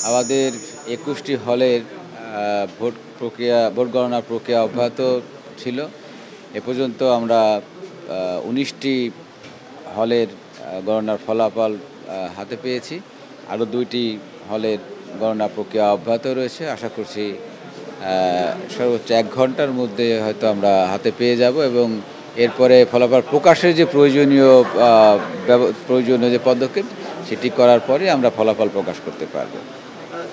আমাদের ২১টি হলের ভোট গণনার প্রক্রিয়া অব্যাহত ছিল। এ পর্যন্ত আমরা ১৯টি হলের গণনার ফলাফল হাতে পেয়েছি। আরও ২টি হলের গণনা প্রক্রিয়া অব্যাহত রয়েছে। আশা করছি সর্বোচ্চ ১ ঘন্টার মধ্যে হয়তো আমরা হাতে পেয়ে যাব এবং এরপরে ফলাফল প্রকাশের যে প্রয়োজনীয় যে পদক্ষেপ সেটি করার পরে আমরা ফলাফল প্রকাশ করতে পারবো।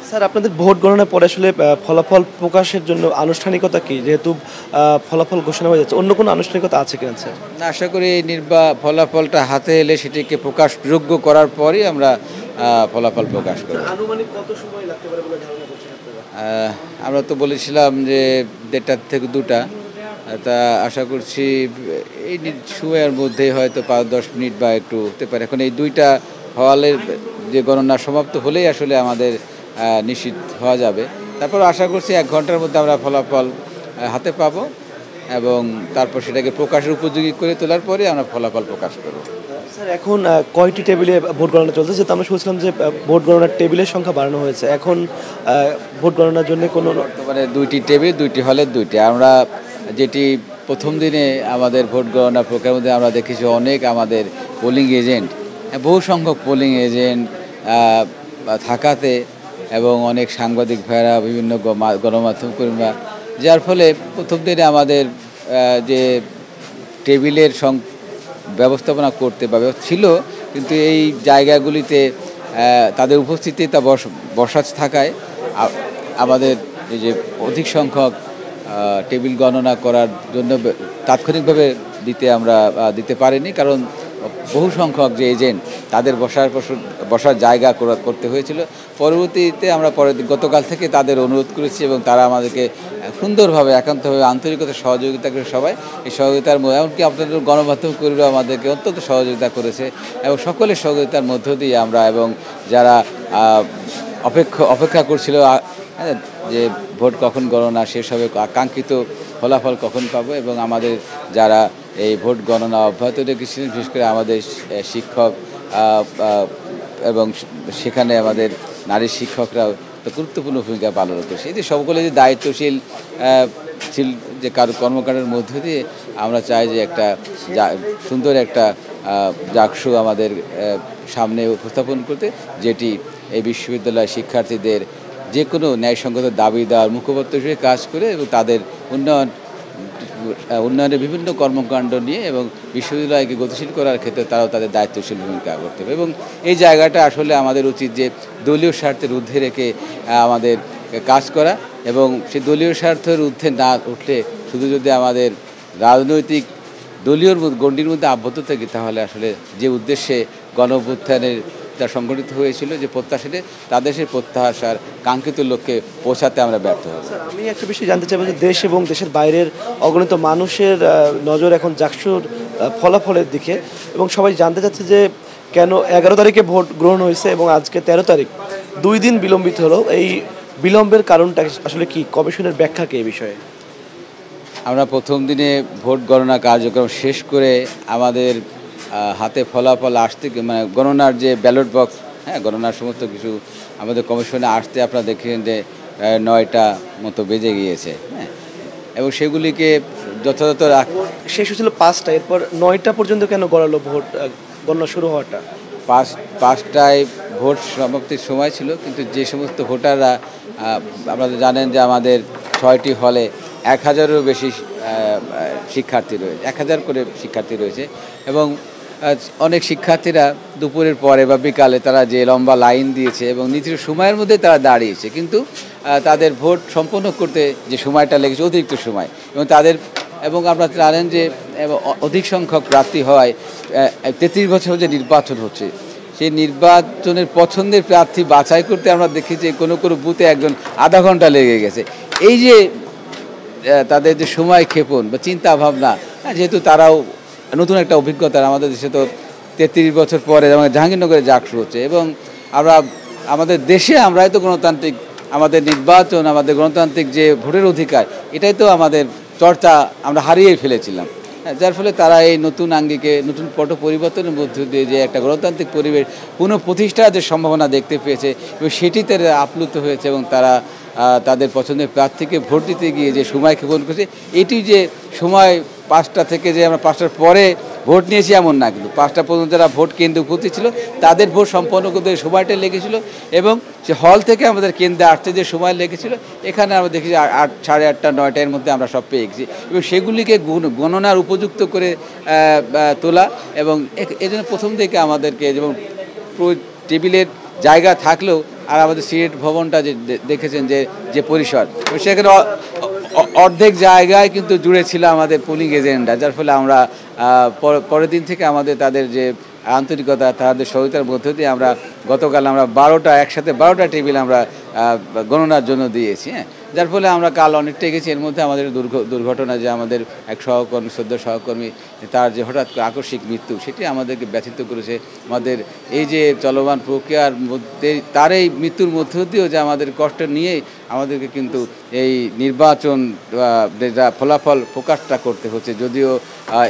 স্যার, আপনাদের ভোট গণনার পরে আসলে ফলাফল প্রকাশের জন্য আনুষ্ঠানিকতা কি? যেহেতু ফলাফল ঘোষণা হয়ে যাচ্ছে, অন্য কোনো আনুষ্ঠানিকতা আছে কিনা স্যার? না, আশা করি এই ফলাফলটা হাতে এলে সেটিকে প্রকাশযোগ্য করার পরেই আমরা ফলাফল প্রকাশ করব। আনুমানিক কত সময় লাগতে পারে বলে ধারণা করছেন আপনারা? আমরা তো বলেছিলাম যে ১:৩০ থেকে ২টা, তা আশা করছি এই সময়ের মধ্যে হয়তো ৫-১০ মিনিট বা একটু হতে পারে। এখন এই ২টা হলের যে গণনা সমাপ্ত হলেই আসলে আমাদের নিশ্চিত হওয়া যাবে। তারপর আশা করছি ১ ঘন্টার মধ্যে আমরা ফলাফল হাতে পাবো এবং তারপর সেটাকে প্রকাশের উপযোগী করে তোলার পরে আমরা ফলাফল প্রকাশ করব। স্যার, এখন কয়টি টেবিলে ভোট গণনা চলছে? যেহেতু আমরা শুনছিলাম যে ভোট গণনার টেবিলের সংখ্যা বাড়ানো হয়েছে, এখন ভোট গণনার জন্য কোনো বর্তমানে ২টি টেবিল, ২টি হলের ২টি। আমরা যেটি প্রথম দিনে আমাদের ভোট গণনা প্রক্রিয়ার মধ্যে আমরা দেখেছি অনেক আমাদের পোলিং এজেন্ট, বহু সংখ্যক পোলিং এজেন্ট থাকাতে এবং অনেক সাংবাদিক ভাইরা, বিভিন্ন গণমাধ্যম কর্মীরা, যার ফলে প্রথম দিনে আমাদের যে টেবিলের ব্যবস্থাপনা করতে বা ছিল, কিন্তু এই জায়গাগুলিতে তাদের উপস্থিতি তা বসা থাকায় আমাদের এই যে অধিক সংখ্যক টেবিল গণনা করার জন্য তাৎক্ষণিকভাবে আমরা দিতে পারিনি, কারণ বহু সংখ্যক যে এজেন্ট তাদের বসার জায়গা করতে হয়েছিল। পরবর্তীতে আমরা গতকাল থেকে তাদের অনুরোধ করেছি এবং তারা আমাদেরকে সুন্দরভাবে, একান্তভাবে, আন্তরিকতার সহযোগিতা করে সবাই এই সহযোগিতার মধ্যে, এমনকি আপনাদের গণমাধ্যম কর্মীরাও আমাদেরকে অত্যন্ত সহযোগিতা করেছে এবং সকলের সহযোগিতার মধ্য দিয়ে আমরা এবং যারা অপেক্ষা করছিল যে ভোট কখন গণনা শেষ হবে, আকাঙ্ক্ষিত ফলাফল কখন পাবো, এবং আমাদের যারা এই ভোট গণনা অব্যাহত রেখেছিলেন, বিশেষ করে আমাদের শিক্ষক এবং সেখানে আমাদের নারী শিক্ষকরাও তো গুরুত্বপূর্ণ ভূমিকা পালন করছে। এই যে সকলে যে দায়িত্বশীল যে কর্মকাণ্ডের মধ্য দিয়ে আমরা চাই যে একটা সুন্দর একটা জাকসু আমাদের সামনে উপস্থাপন করতে, যেটি এই বিশ্ববিদ্যালয় শিক্ষার্থীদের যে কোনো ন্যায়সঙ্গত দাবি দেওয়ার মুখপাত্র হিসেবে কাজ করে এবং তাদের উন্নয়নের বিভিন্ন কর্মকাণ্ড নিয়ে এবং বিশ্ববিদ্যালয়কে গতিশীল করার ক্ষেত্রে তারাও তাদের দায়িত্বশীল ভূমিকা করতে হবে। এবং এই জায়গাটা আসলে আমাদের উচিত যে দলীয় স্বার্থের ঊর্ধ্বে রেখে আমাদের কাজ করা, এবং সেই দলীয় স্বার্থের ঊর্ধ্বে না উঠলে শুধু যদি আমাদের রাজনৈতিক দলীয় গণ্ডির মধ্যে আবদ্ধ থাকি, তাহলে আসলে যে উদ্দেশ্যে গণ-অভ্যুত্থানের যা সংগঠিত হয়েছিল, যে প্রত্যাশাতে তাদের সেই প্রত্যাশার কাঙ্ক্ষিত লক্ষ্যে পৌঁছাতে আমরা ব্যর্থ হব। আমি একটা বিষয় জানতে চাইব যে দেশ এবং দেশের বাইরের অগণিত মানুষের নজর এখন জাকসুর ফলাফলের দিকে, এবং সবাই জানতে চাচ্ছে যে কেন 11 তারিখে ভোট গ্রহণ হয়েছে এবং আজকে 13 তারিখ, 2 দিন বিলম্বিত হলো। এই বিলম্বের কারণটা আসলে কি? কমিশনের ব্যাখ্যা কি এই বিষয়ে? আমরা প্রথম দিনে ভোট গণনা কার্যক্রম শেষ করে আমাদের হাতে ফলাফল আসতে, মানে গণনার যে ব্যালট বক্স, গণনার সমস্ত কিছু আমাদের কমিশনে আসতে আপনারা দেখেন যে 9টা মতো বেজে গিয়েছে, এবং সেগুলিকে যথাযথ শেষ হয়েছিল 5টা, এরপর 9টা পর্যন্ত কেন গড়ালো ভোট গণনা শুরু হওয়াটা? 5টায় ভোট সমাপ্তির সময় ছিল, কিন্তু যে সমস্ত ভোটাররা, আপনারা জানেন যে আমাদের 6টি হলে 1000-এরও বেশি শিক্ষার্থী রয়েছে, 1000 করে শিক্ষার্থী রয়েছে, এবং অনেক শিক্ষার্থীরা দুপুরের পরে বা বিকালে তারা যে লম্বা লাইন দিয়েছে এবং নির্দিষ্ট সময়ের মধ্যে তারা দাঁড়িয়েছে, কিন্তু তাদের ভোট সম্পন্ন করতে যে সময়টা লেগেছে অতিরিক্ত সময়, এবং আপনারা জানেন যে অধিক সংখ্যক প্রার্থী হয়। 33 বছর যে নির্বাচন হচ্ছে, সেই নির্বাচনের পছন্দের প্রার্থী বাছাই করতে আমরা দেখি যে কোনো বুথে একজন আধা ঘন্টা লেগে গেছে। এই যে তাদের যে সময় ক্ষেপণ বা চিন্তা ভাবনা, যেহেতু তারাও নতুন একটা অভিজ্ঞতা, আমাদের দেশে তো 33 বছর পরে জাহাঙ্গীরনগরে জাকসু হচ্ছে, এবং আমাদের দেশে আমরাই তো গণতান্ত্রিক, আমাদের নির্বাচন, আমাদের গণতান্ত্রিক যে ভোটের অধিকার, এটাই তো আমাদের চর্চা আমরা হারিয়ে ফেলেছিলাম। যার ফলে তারা এই নতুন আঙ্গিকে নতুন পট পরিবর্তনের মধ্য দিয়ে যে একটা গণতান্ত্রিক পরিবেশ পুনঃপ্রতিষ্ঠার যে সম্ভাবনা দেখতে পেয়েছে এবং সেটিতে আপ্লুত হয়েছে এবং তারা তাদের পছন্দের প্রার্থীকে ভোট দিতে গিয়ে যে সময় ক্ষেপণ করেছে, এটি যে সময় 5টা থেকে যে আমরা 5টার পরে ভোট নিয়েছি এমন না, কিন্তু 5টা পর্যন্ত যারা ভোট কেন্দ্রে উপস্থিত ছিল তাদের ভোট সম্পন্ন করতে সময়টা লেগেছিল এবং সে হল থেকে আমাদের কেন্দ্রে আসতে যে সময় লেগেছিল এখানে আমরা দেখেছি 8, সাড়ে 8টা 9টার মধ্যে আমরা সব পেয়ে গেছি এবং সেগুলিকে গণনার উপযুক্ত করে তোলা এবং এই জন্য প্রথম থেকে আমাদেরকে যেমন টেবিলের জায়গা থাকলেও আর আমাদের সিলেট ভবনটা যে দেখেছেন যে পরিসর, সেখানে অর্ধেক জায়গায় কিন্তু জুড়ে ছিল আমাদের পোলিং এজেন্টরা, যার ফলে আমরা পরের দিন থেকে আমাদের তাদের যে আন্তরিকতা তাদের সহযোগিতার মধ্য দিয়ে আমরা গতকাল আমরা 12টা একসাথে 12টা টেবিল আমরা গণনার জন্য দিয়েছি। হ্যাঁ, যার ফলে আমরা কাল অনেকটা গেছি। এর মধ্যে আমাদের দুর্ঘটনা যে আমাদের এক সহকর্মী সহকর্মী তার যে হঠাৎ আকস্মিক মৃত্যু, সেটি আমাদেরকে ব্যথিত করেছে। আমাদের এই যে চলমান প্রক্রিয়ার মধ্যে তার এই মৃত্যুর মধ্য দিয়েও যে আমাদের কষ্ট নিয়েই আমাদেরকে কিন্তু এই নির্বাচন ফলাফল প্রকাশটা করতে হচ্ছে, যদিও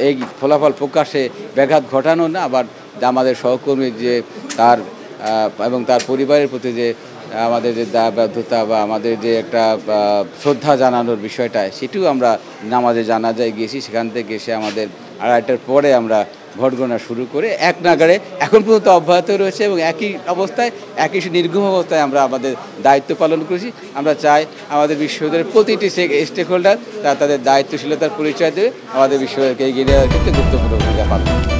এই ফলাফল প্রকাশে ব্যাঘাত ঘটানো না, আবার আমাদের সহকর্মী যে তার এবং তার পরিবারের প্রতি যে আমাদের যে দায়বদ্ধতা বা আমাদের যে একটা শ্রদ্ধা জানানোর বিষয়টা, সেটিও আমরা নামাজে জানাজায় গিয়েছি। সেখান থেকে এসে আমাদের 2:30টার পরে আমরা ভোট গণনা শুরু করে এক নাগাড়ে এখন পর্যন্ত অব্যাহত রয়েছে এবং একই অবস্থায় একই নির্ঘুম অবস্থায় আমরা আমাদের দায়িত্ব পালন করেছি। আমরা চাই আমাদের বিশ্ববিদ্যালয়ের প্রতিটি স্টেক হোল্ডার তাদের দায়িত্বশীলতার পরিচয় দেবে, আমাদের বিশ্ববিদ্যালয়কে এগিয়ে নেওয়ার ক্ষেত্রে গুরুত্বপূর্ণ ভূমিকা পালন।